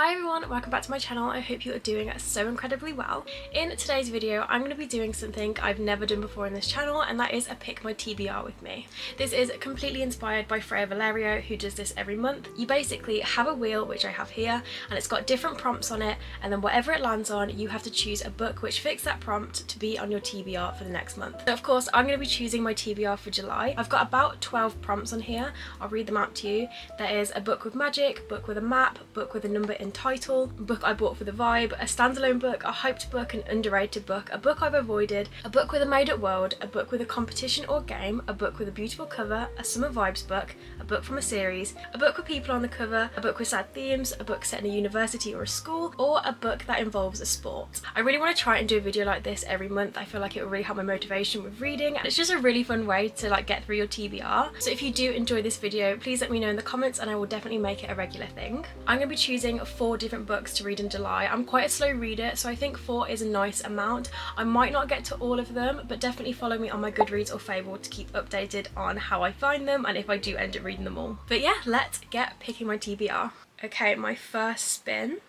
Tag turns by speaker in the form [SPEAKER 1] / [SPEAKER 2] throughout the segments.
[SPEAKER 1] Hi everyone, welcome back to my channel. I hope you are doing so incredibly well. In today's video, I'm going to be doing something I've never done before in this channel, and that is a pick my TBR with me. This is completely inspired by Freya Valerio, who does this every month. You basically have a wheel, which I have here, and it's got different prompts on it, and then whatever it lands on, you have to choose a book which fits that prompt to be on your TBR for the next month. So of course, I'm going to be choosing my TBR for July. I've got about 12 prompts on here. I'll read them out to you. There is a book with magic, book with a map, book with a number in title, book I bought for the vibe, a standalone book, a hyped book, an underrated book, a book I've avoided, a book with a made-up world, a book with a competition or game, a book with a beautiful cover, a summer vibes book, a book from a series, a book with people on the cover, a book with sad themes, a book set in a university or a school, or a book that involves a sport. I really want to try and do a video like this every month. I feel like it will really help my motivation with reading, and it's just a really fun way to get through your TBR. So if you do enjoy this video, please let me know in the comments and I will definitely make it a regular thing. I'm going to be choosing 4 different books to read in July. I'm quite a slow reader, so I think 4 is a nice amount. I might not get to all of them, but definitely follow me on my Goodreads or Fable to keep updated on how I find them and if I do end up reading them all. But yeah, let's get picking my TBR. Okay, my first spin.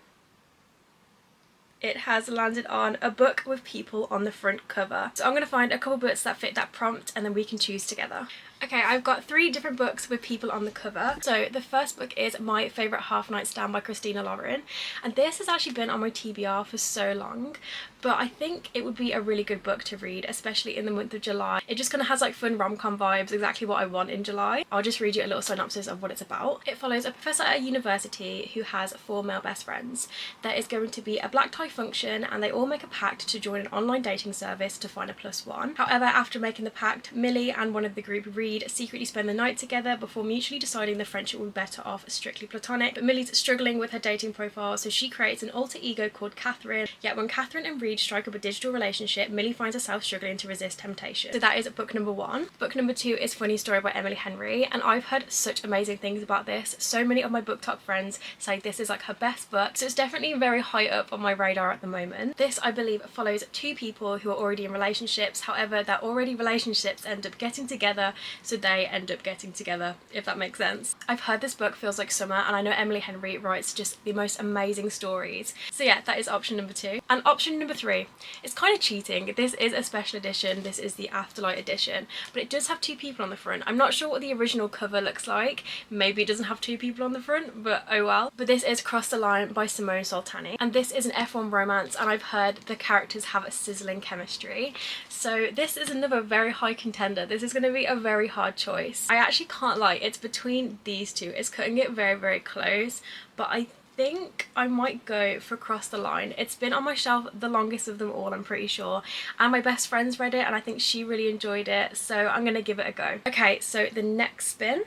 [SPEAKER 1] It has landed on a book with people on the front cover. So I'm going to find a couple books that fit that prompt and then we can choose together. Okay, I've got 3 different books with people on the cover. So the first book is My Favourite Half Night Stand by Christina Lauren, and this has actually been on my TBR for so long, but I think it would be a really good book to read, especially in the month of July. It just kind of has like fun rom-com vibes, exactly what I want in July. I'll just read you a little synopsis of what it's about. It follows a professor at a university who has 4 male best friends. There is going to be a black tie function and they all make a pact to join an online dating service to find a +1. However, after making the pact, Millie and one of the group secretly spend the night together before mutually deciding the friendship would be better off strictly platonic. But Millie's struggling with her dating profile, so she creates an alter ego called Catherine. Yet when Catherine and Reed strike up a digital relationship, Millie finds herself struggling to resist temptation. So that is book number 1. Book number 2 is Funny Story by Emily Henry, and I've heard such amazing things about this. So many of my BookTok friends say this is like her best book, so it's definitely very high up on my radar at the moment. This, I believe, follows 2 people who are already in relationships. However, their already relationships end up getting together, so they end up getting together, if that makes sense. I've heard this book feels like summer, and I know Emily Henry writes just the most amazing stories. So yeah, that is option number 2. And option number 3, it's kind of cheating. This is a special edition. This is the Afterlight edition, but it does have 2 people on the front. I'm not sure what the original cover looks like. Maybe it doesn't have 2 people on the front, but oh well. But this is Cross the Line by Simone Soltani, and this is an F1 romance, and I've heard the characters have a sizzling chemistry. So this is another very high contender. This is going to be a very hard choice. I actually can't lie, it's between these 2. It's cutting it very, very close, but I think I might go for Cross the Line. It's been on my shelf the longest of them all, I'm pretty sure, and my best friend's read it and I think she really enjoyed it, so I'm gonna give it a go. Okay, so the next spin.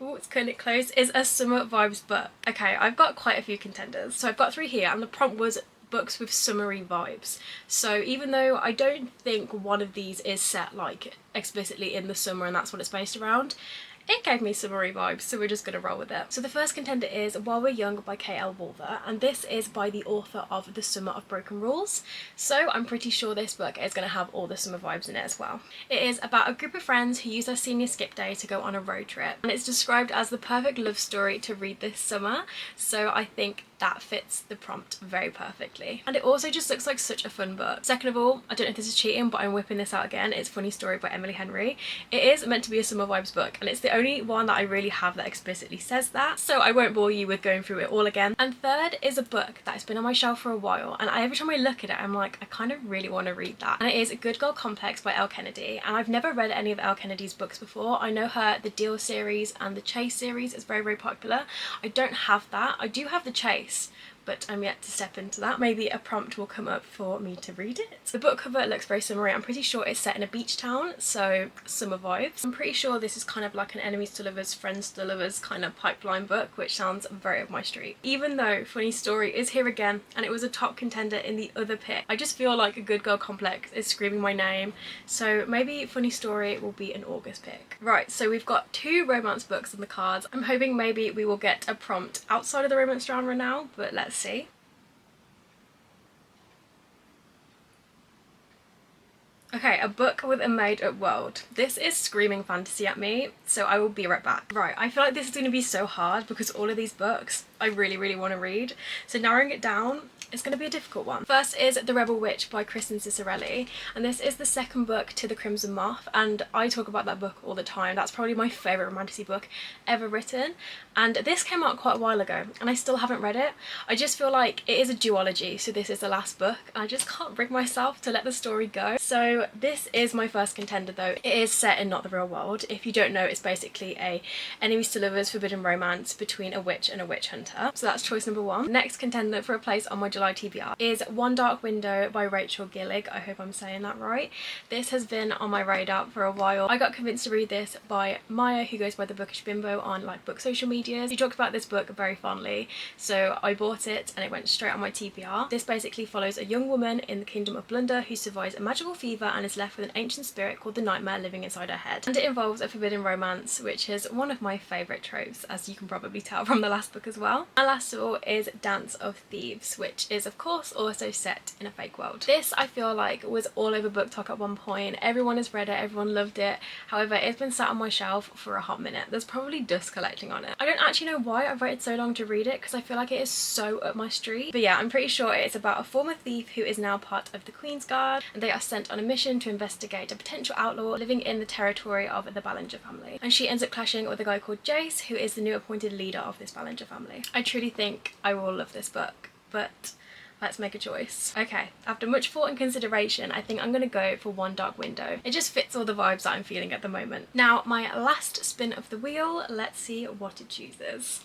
[SPEAKER 1] Oh, it's cutting it close, is a summer vibes book. Okay, I've got quite a few contenders. So I've got 3 here, and the prompt was books with summery vibes. So even though I don't think one of these is set like explicitly in the summer and that's what it's based around, it gave me summery vibes, so we're just going to roll with it. So the first contender is While We're Young by K.L. Wolver, and this is by the author of The Summer of Broken Rules, so I'm pretty sure this book is going to have all the summer vibes in it as well. It is about a group of friends who use their senior skip day to go on a road trip, and it's described as the perfect love story to read this summer, so I think that fits the prompt very perfectly. And it also just looks like such a fun book. Second of all, I don't know if this is cheating, but I'm whipping this out again. It's Funny Story by Emily Henry. It is meant to be a summer vibes book, and it's the only one that I really have that explicitly says that, so I won't bore you with going through it all again. And third is a book that has been on my shelf for a while, and every time I look at it I'm like, I kind of really want to read that, and it is Good Girl Complex by Elle Kennedy. And I've never read any of Elle Kennedy's books before. I know her The Deal series and the Chase series is very, very popular. I don't have that. I do have the Chase, but I'm yet to step into that. Maybe a prompt will come up for me to read it. The book cover looks very summery. I'm pretty sure it's set in a beach town, so summer vibes. I'm pretty sure this is kind of like an enemies to lovers, friends to lovers kind of pipeline book, which sounds very up my street. Even though Funny Story is here again, and it was a top contender in the other pick, I just feel like a Good Girl Complex is screaming my name, so maybe Funny Story will be an August pick. Right, so we've got 2 romance books on the cards. I'm hoping maybe we will get a prompt outside of the romance genre now, but let's see. Okay, a book with a made-up world. This is screaming fantasy at me, so I will be right back. Right, I feel like this is going to be so hard because all of these books I really want to read. So narrowing it down, it's going to be a difficult one. First is The Rebel Witch by Kristen Cicerelli, and this is the second book to The Crimson Moth, and I talk about that book all the time. That's probably my favourite romantasy book ever written, and this came out quite a while ago and I still haven't read it. I just feel like it is a duology, so this is the last book and I just can't bring myself to let the story go. So this is my first contender though. It is set in not the real world. If you don't know, it's basically a enemies to lovers forbidden romance between a witch and a witch hunter. So that's choice number one. Next contender for a place on my July TBR is One Dark Window by Rachel Gillig. I hope I'm saying that right. This has been on my radar for a while. I got convinced to read this by Maya, who goes by the Bookish Bimbo on like book social media. She talked about this book very fondly, so I bought it and it went straight on my TBR. This basically follows a young woman in the Kingdom of Blunder who survives a magical fever and is left with an ancient spirit called the Nightmare living inside her head. And it involves a forbidden romance, which is one of my favourite tropes, as you can probably tell from the last book as well. And last of all is Dance of Thieves, which is of course also set in a fake world. This I feel like was all over BookTok at one point. Everyone has read it, everyone loved it. However, it's been sat on my shelf for a hot minute. There's probably dust collecting on it. I don't actually know why I've waited so long to read it because I feel like it is so up my street. But yeah, I'm pretty sure it's about a former thief who is now part of the Queen's Guard, and they are sent on a mission to investigate a potential outlaw living in the territory of the Ballinger family. And she ends up clashing with a guy called Jace, who is the new appointed leader of this Ballinger family. I truly think I will love this book, but let's make a choice. Okay, after much thought and consideration, I think I'm gonna go for One Dark Window. It just fits all the vibes that I'm feeling at the moment. Now, my last spin of the wheel, let's see what it chooses.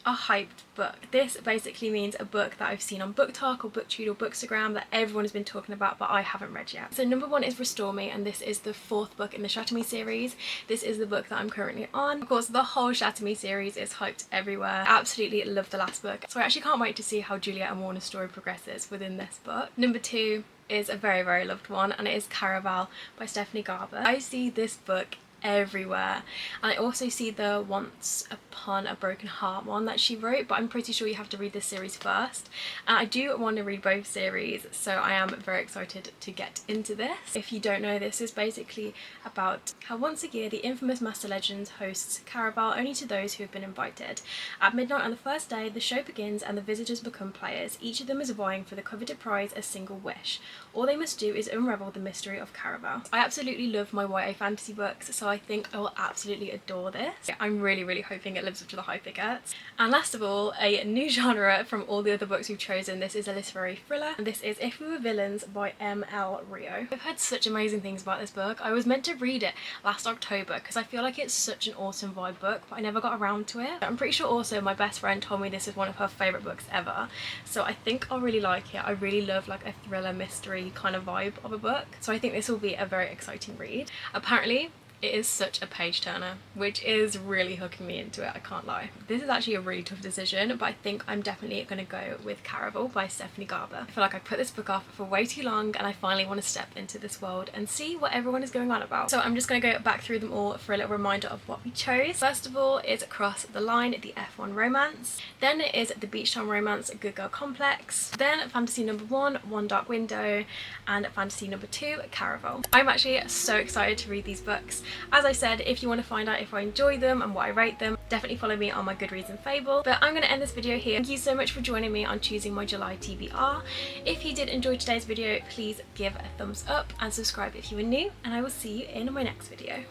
[SPEAKER 1] A hyped book. This basically means a book that I've seen on BookTok or Booktube or Bookstagram that everyone has been talking about but I haven't read yet. So number one is Restore Me, and this is the fourth book in the Shatter Me series. This is the book that I'm currently on. Of course, the whole Shatter Me series is hyped everywhere. I absolutely love the last book, so I actually can't wait to see how Juliet and Warner's story progresses within this book. Number two is a very loved one, and it is Caraval by Stephanie Garber. I see this book everywhere, and I also see the Once Upon a Broken Heart one that she wrote, but I'm pretty sure you have to read this series first, and I do want to read both series, so I am very excited to get into this. If you don't know, this is basically about how once a year the infamous Master Legends hosts Caraval only to those who have been invited. At midnight on the first day, the show begins and the visitors become players. Each of them is vying for the coveted prize, a single wish. All they must do is unravel the mystery of Caraval. I absolutely love my YA fantasy books, so I think I will absolutely adore this. I'm really hoping it lives up to the hype it gets. And last of all, a new genre from all the other books we've chosen. This is a literary thriller, and this is If We Were Villains by M.L. Rio. I've heard such amazing things about this book. I was meant to read it last October because I feel like it's such an awesome vibe book, but I never got around to it. I'm pretty sure also my best friend told me this is one of her favourite books ever, so I think I'll really like it. I really love like a thriller mystery kind of vibe of a book, so I think this will be a very exciting read. Apparently it is such a page turner, which is really hooking me into it, I can't lie. This is actually a really tough decision, but I think I'm definitely gonna go with Caraval by Stephanie Garber. I feel like I put this book off for way too long and I finally want to step into this world and see what everyone is going on about. So I'm just gonna go back through them all for a little reminder of what we chose. First of all is Across the Line, the F1 romance. Then it is the Beach Town romance, Good Girl Complex. Then fantasy number one, One Dark Window, and fantasy number two, Caraval. I'm actually so excited to read these books. As I said, if you want to find out if I enjoy them and what I rate them, definitely follow me on my Goodreads and Fable. But I'm going to end this video here. Thank you so much for joining me on choosing my July TBR. If you did enjoy today's video, please give a thumbs up and subscribe if you are new, and I will see you in my next video.